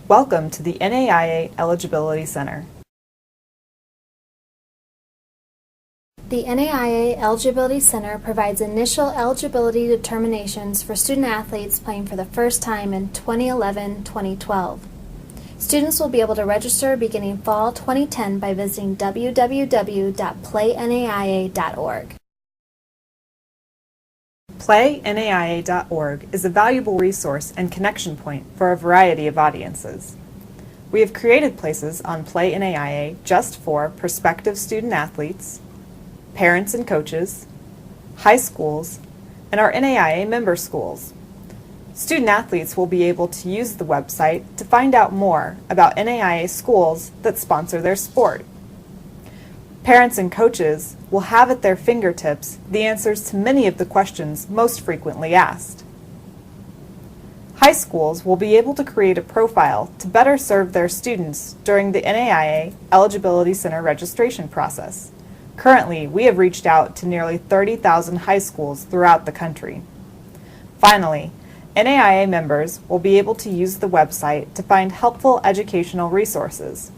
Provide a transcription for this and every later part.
Welcome to the NAIA Eligibility Center. The NAIA Eligibility Center provides initial eligibility determinations for student-athletes playing for the first time in 2011-2012. Students will be able to register beginning fall 2010 by visiting www.playnaia.org. PlayNAIA.org is a valuable resource and connection point for a variety of audiences. We have created places on PlayNAIA just for prospective student-athletes, parents and coaches, high schools, and our NAIA member schools. Student-athletes will be able to use the website to find out more about NAIA schools that sponsor their sport. Parents and coaches will have at their fingertips the answers to many of the questions most frequently asked. High schools will be able to create a profile to better serve their students during the NAIA Eligibility Center registration process. Currently, we have reached out to nearly 30,000 high schools throughout the country. Finally, NAIA members will be able to use the website to find helpful educational resources.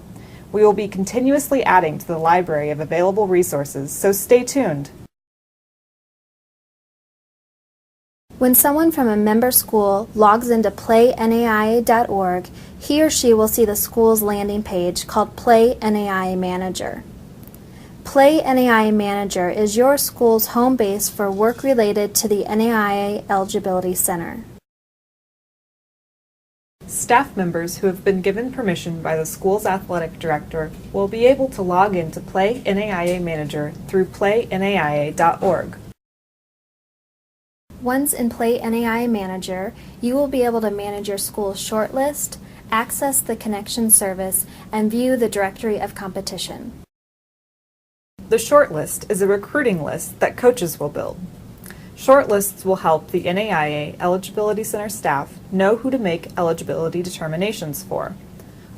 We will be continuously adding to the library of available resources, so stay tuned. When someone from a member school logs into playnaia.org, he or she will see the school's landing page called Play NAIA Manager. Play NAIA Manager is your school's home base for work related to the NAIA Eligibility Center. Staff members who have been given permission by the school's athletic director will be able to log into Play NAIA Manager through playnaia.org. Once in Play NAIA Manager, you will be able to manage your school's shortlist, access the connection service, and view the directory of competition. The shortlist is a recruiting list that coaches will build. Shortlists will help the NAIA Eligibility Center staff know who to make eligibility determinations for.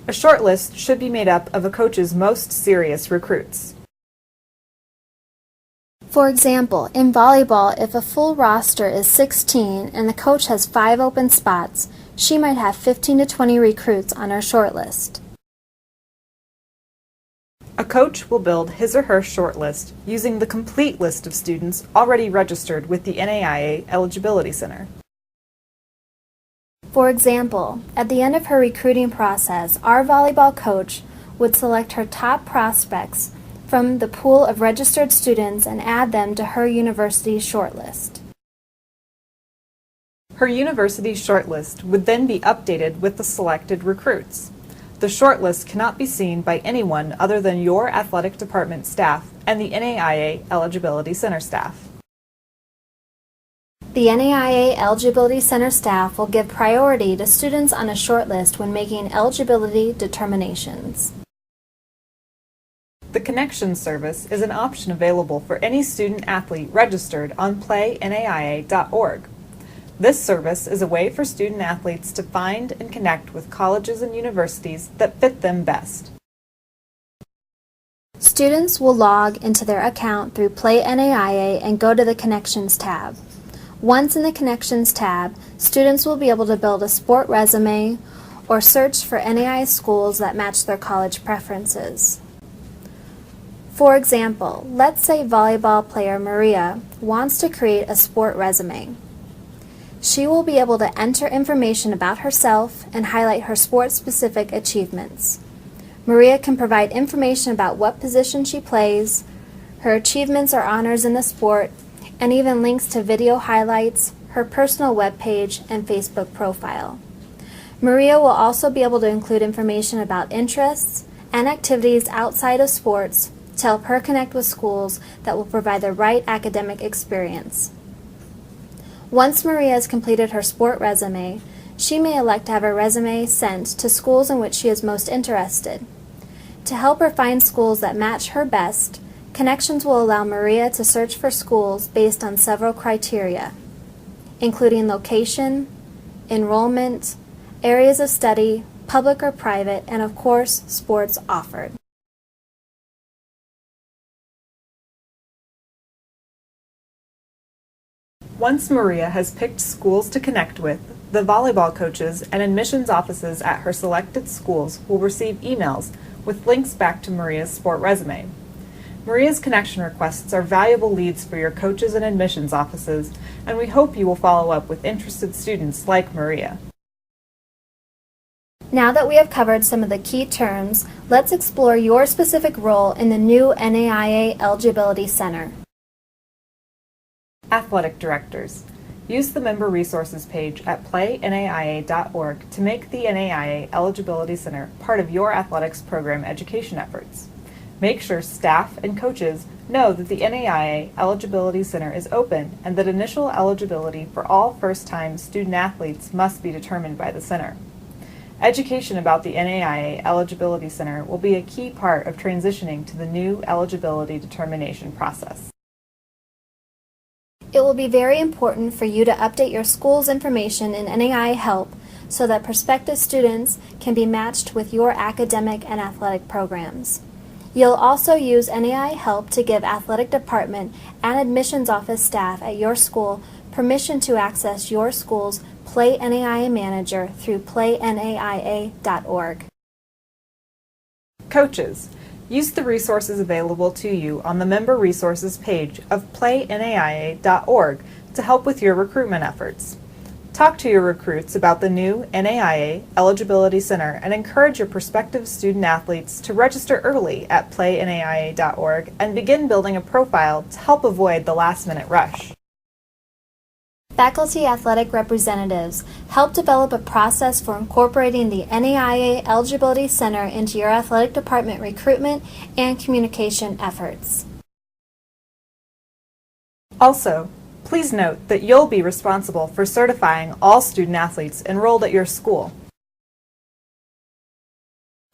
A shortlist should be made up of a coach's most serious recruits. For example, in volleyball, if a full roster is 16 and the coach has 5 open spots, she might have 15 to 20 recruits on her shortlist. A coach will build his or her shortlist using the complete list of students already registered with the NAIA Eligibility Center. For example, at the end of her recruiting process, our volleyball coach would select her top prospects from the pool of registered students and add them to her university's shortlist. Her university shortlist would then be updated with the selected recruits. The shortlist cannot be seen by anyone other than your athletic department staff and the NAIA Eligibility Center staff. The NAIA Eligibility Center staff will give priority to students on a shortlist when making eligibility determinations. The connection service is an option available for any student-athlete registered on playnaia.org. This service is a way for student-athletes to find and connect with colleges and universities that fit them best. Students will log into their account through Play NAIA and go to the Connections tab. Once in the Connections tab, students will be able to build a sport resume or search for NAIA schools that match their college preferences. For example, let's say volleyball player Maria wants to create a sport resume. She will be able to enter information about herself and highlight her sport-specific achievements. Maria can provide information about what position she plays, her achievements or honors in the sport, and even links to video highlights, her personal web page, and Facebook profile. Maria will also be able to include information about interests and activities outside of sports to help her connect with schools that will provide the right academic experience. Once Maria has completed her sport resume, she may elect to have her resume sent to schools in which she is most interested. To help her find schools that match her best, Connections will allow Maria to search for schools based on several criteria, including location, enrollment, areas of study, public or private, and of course, sports offered. Once Maria has picked schools to connect with, the volleyball coaches and admissions offices at her selected schools will receive emails with links back to Maria's sport resume. Maria's connection requests are valuable leads for your coaches and admissions offices, and we hope you will follow up with interested students like Maria. Now that we have covered some of the key terms, let's explore your specific role in the new NAIA Eligibility Center. Athletic Directors. Use the Member Resources page at playnaia.org to make the NAIA Eligibility Center part of your athletics program education efforts. Make sure staff and coaches know that the NAIA Eligibility Center is open and that initial eligibility for all first-time student athletes must be determined by the center. Education about the NAIA Eligibility Center will be a key part of transitioning to the new eligibility determination process. It will be very important for you to update your school's information in NAIA Help so that prospective students can be matched with your academic and athletic programs. You'll also use NAIA Help to give athletic department and admissions office staff at your school permission to access your school's Play NAIA Manager through playnaia.org. Coaches, use the resources available to you on the Member Resources page of playnaia.org to help with your recruitment efforts. Talk to your recruits about the new NAIA Eligibility Center and encourage your prospective student athletes to register early at playnaia.org and begin building a profile to help avoid the last-minute rush. Faculty athletic representatives help develop a process for incorporating the NAIA Eligibility Center into your athletic department recruitment and communication efforts. Also, please note that you'll be responsible for certifying all student athletes enrolled at your school.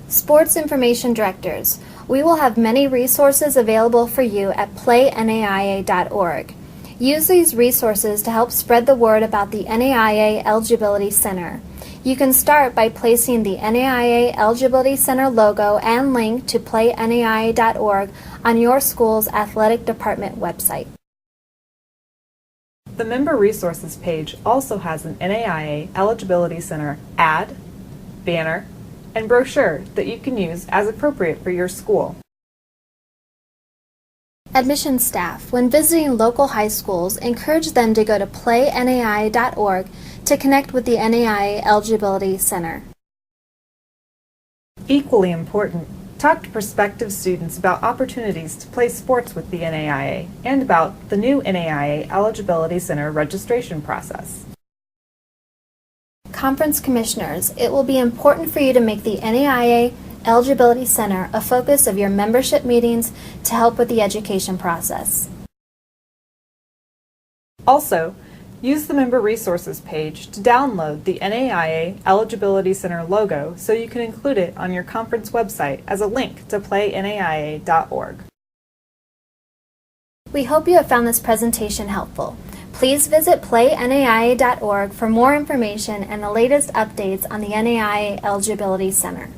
Sports Information Directors, we will have many resources available for you at playnaia.org. Use these resources to help spread the word about the NAIA Eligibility Center. You can start by placing the NAIA Eligibility Center logo and link to playnaia.org on your school's athletic department website. The Member Resources page also has an NAIA Eligibility Center ad, banner, and brochure that you can use as appropriate for your school. Admissions staff, when visiting local high schools, encourage them to go to playnaia.org to connect with the NAIA Eligibility Center. Equally important, talk to prospective students about opportunities to play sports with the NAIA and about the new NAIA Eligibility Center registration process. Conference commissioners, it will be important for you to make the NAIA Eligibility Center a focus of your membership meetings to help with the education process. Also, use the Member Resources page to download the NAIA Eligibility Center logo so you can include it on your conference website as a link to playnaia.org. We hope you have found this presentation helpful. Please visit playnaia.org for more information and the latest updates on the NAIA Eligibility Center.